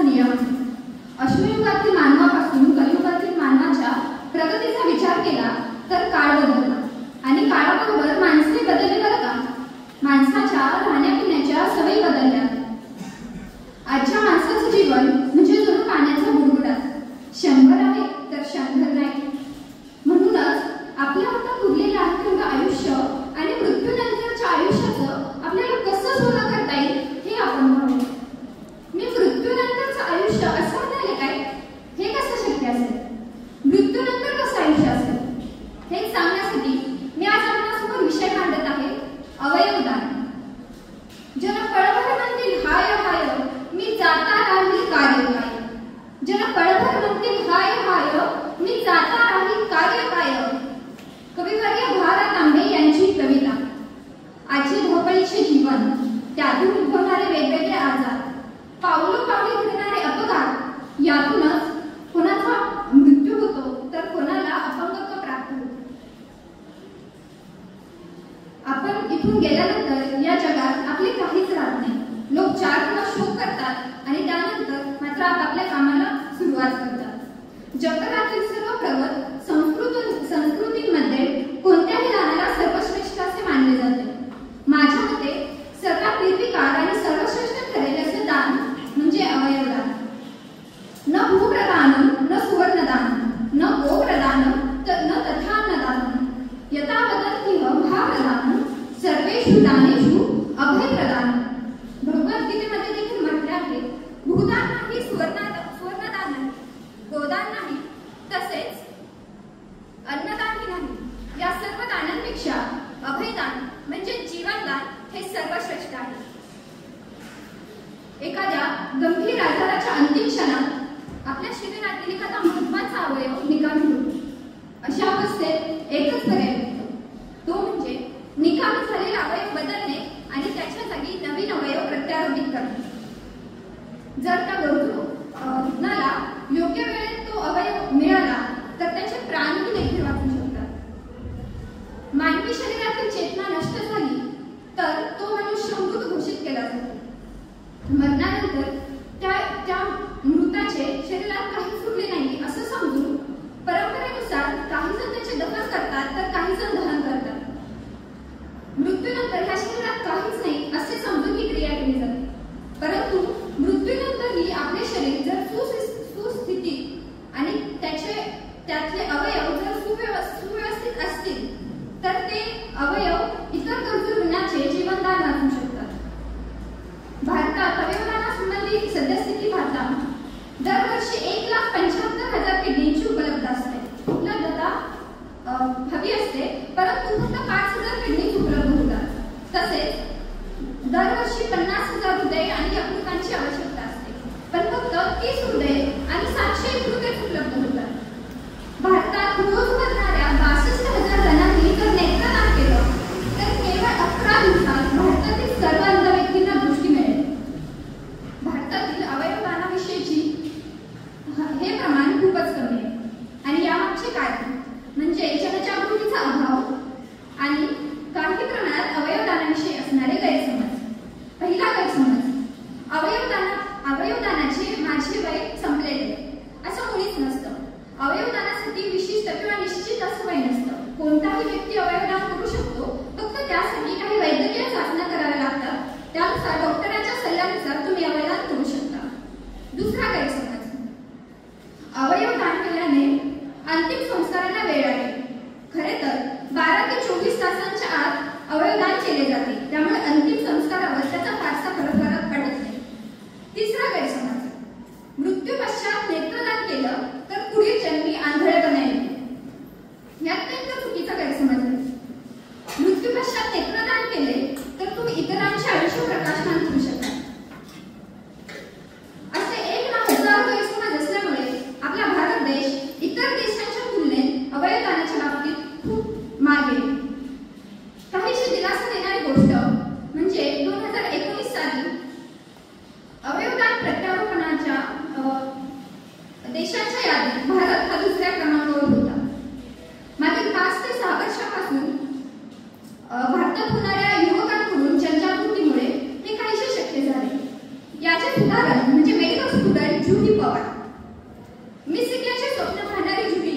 नियम अश्मयुगातील मानवापासून कलियुगातील मानवाच्या प्रगतीचा विचार केला तर काळ बदलला आणि काळाबरोबर माणसे बदलले बरं का. माणसाच्या राहण्यापिण्याच्या सवयी बदलल्या. आजच्या माणसाचं जीवन म्हणजे जणू पाण्याचा बुडबुडा. 100 आहे तर 100 नाही. म्हणूनच आपल्या हातात उरलेलं अखंड आयुष्य आणि मृत्यूनंतरच्या आयुष्याचं आपल्याला कसं सोनं करता येईल हे आपण पाहू. मी मृत्यूनंतरचं आयुष्य असं म्हणाले काय? हे कसं शक्य असेल? मृत्यूनंतर कसं आयुष्य असेल हे सांगण्यासाठी मी आज आपल्यासमोर विषय मांडत आहे अवयवदान. जन पळभर म्हणतील हाय हाय मी जाता राहील कार्य काय. जन पळभर म्हणतील हाय हाय मी जाता राहील कार्य काय. कविवर्य भा.रा. तांबे यांची कविता. आजचे धावपळीचे जीवन, त्यातून उद्भवणारे वेगवेगळे आजार, पावलोपावली घडणारे अपघात, यातूनच कोणाचा मृत्यू होतो तर कोणाला अपंगत्व प्राप्त होते. आपण इथून गेल्यानंतर या जगात आपले काहीच राहत नाही. लोक 4 दिवस शोक करतात आणि त्यानंतर मात्र आपापल्या कामाला सुरुवात करतात. जगभरातील सर्व प्रगत संस्कृतींमध्ये कोणत्याही दानाला सर्वश्रेष्ठ असे मानले जाते. माझ्या मते सर्वात निर्विकार आणि सर्वश्रेष्ठ ठरेल असे दान म्हणजे अवयवदान. न भूप्रदानं न सुवर्णदानं न गोप्रदानं न तथान्नदानं यथा वदन्तिह भाप्रदानं सर्वेषु दानेषु अभयप्रदानं. भगवद्गीतेमध्ये देखील म्हटले आहे भूदान नाही, सुवर्णदान नाही, गोदान नाही, तसेच अन्नदानही नाही. या सर्व दानांपेक्षा अभयदान म्हणजे जीवनदान हे सर्वश्रेष्ठ आहे. एखाद्या गंभीर आजाराच्या अंतिम क्षणात आपल्या शरीरातील एखादा महत्त्वाचा अवयव निकामी होतो. अशा अवस्थेत एकच पर्याय असतो, तो म्हणजे निकामी झालेला अवयव बदलणे आणि त्याच्या जागी नवीन अवयव प्रत्यारोपित करणे. जर त्या रुग्णाला योग्य वेळेत तो अवयव मिळाला तर त्याचे प्राणही देखील वाचू शकतात. मानवी शरीरातील चेतना नष्ट झाली तर तो मनुष्य मृत घोषित केला जातो. मरणानंतर त्या मृताचे शरीरात काहीच उरले नाही असं समजून परंपरेनुसार काही जण त्याचे दफन करतात तर काही जण दहन करतात. मृत्यूनंतर ह्या शरीरात काहीच नाही असे समजून ही क्रिया केली जाते. परंतु मृत्यूनंतरही आपले शरीर जर सुस्थितीत आणि त्यातले अवयव जर सुव्यवस्थित असतील तर ते अवयव इतर गरजू रुग्णाचे जीवनदान वाचवू शकतात. भारतात अवयवदानासंबंधी सद्यस्थिती पाहता दरवर्षी 1,75,000 किडनीची उपलब्धता हवी असते, परंतु फक्त 5,000 किडनीज उपलब्ध होतात. तसेच दरवर्षी 50,000 हृदय आणि यकृतांची आवश्यकता असते, पण फक्त 30 हृदय आणि 700 यकृतेच उपलब्ध होतात. भारतात रोज करणाऱ्या 62,000 जणांनी जर नेत्रदान केलं तर केवळ 11 दिवसात भारतातील सर्व अंध व्यक्तींना दृष्टी मिळेल. भारतातील अवयवदानाविषयीची हे प्रमाण खूपच कमी आहे आणि यामागचे कारण म्हणजे जनजागृतीचा अभाव आणि काही प्रमाणात अवयवदानाविषयी असणारे गैरसमज. पहिला गैरसमज, अवयवदानाचे माझे वय संपलेले असं मुळीच नसतं. अवयवदानासाठी विशिष्ट किंवा निश्चित असं वय नसतं. कोणताही व्यक्ती अवयवदान करू शकतो, फक्त त्यासाठी काही वैद्यकीय चाचण्या कराव्या लागतात. त्यानुसार डॉक्टरांच्या सल्ल्यानुसार तुम्ही अवयवदान करू शकता. दुसरा गैरसमज, अवयवदान केल्याने अंतिम संस्काराला वेळ आहे. खरे तर 12 ते 24 तासांच्या आत अवयवदान केले जाते, त्यामुळे अंतिम संस्कारावर त्याचा फारसा फरक पडत नाही. तिसरा गैरसमज, मृत्यू पश्चात नेत्रदान केलं तर पुढील जन्मी आंधळेपणा येतो. हे अत्यंत चुकीचा गैरसमज आहे. मृत्यू पश्चात नेत्रदान केले तर तुम्ही इतरांचे आयुष्य प्रकाशमान करू शकाल. असे एक ना जुही पवार. मिस इंडियाचे स्वप्न पाहणारी जुही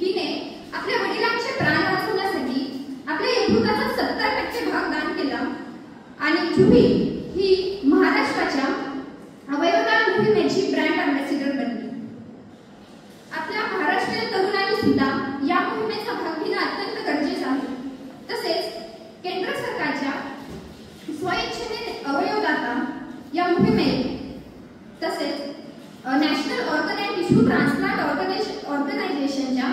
हिने आपल्या वडिलांचे प्राण वाचवण्यासाठी आपल्या यकृताचा 70% भाग दान केला आणि जुही ही महाराष्ट्राच्या अवयवदान मोहिमेची ब्रँड अँबॅसिडर बनली. आपल्या महाराष्ट्रीयन तरुणांनी सुद्धा या मोहिमेचा भाग घेणं अत्यंत गरजेचं आहे. तसेच केंद्र सरकारच्या स्वइच्छेने अवयवदाता या मोहिमेत तसेच national organ and tissue transplant ऑर्गनायझेशनच्या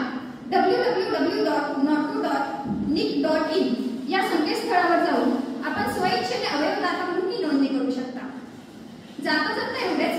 www.notto.nic.in या संकेतस्थळावर जाऊन आपण स्वइच्छेने अवयवदाता म्हणून नोंदणी करू शकता. जाता जाता एवढेच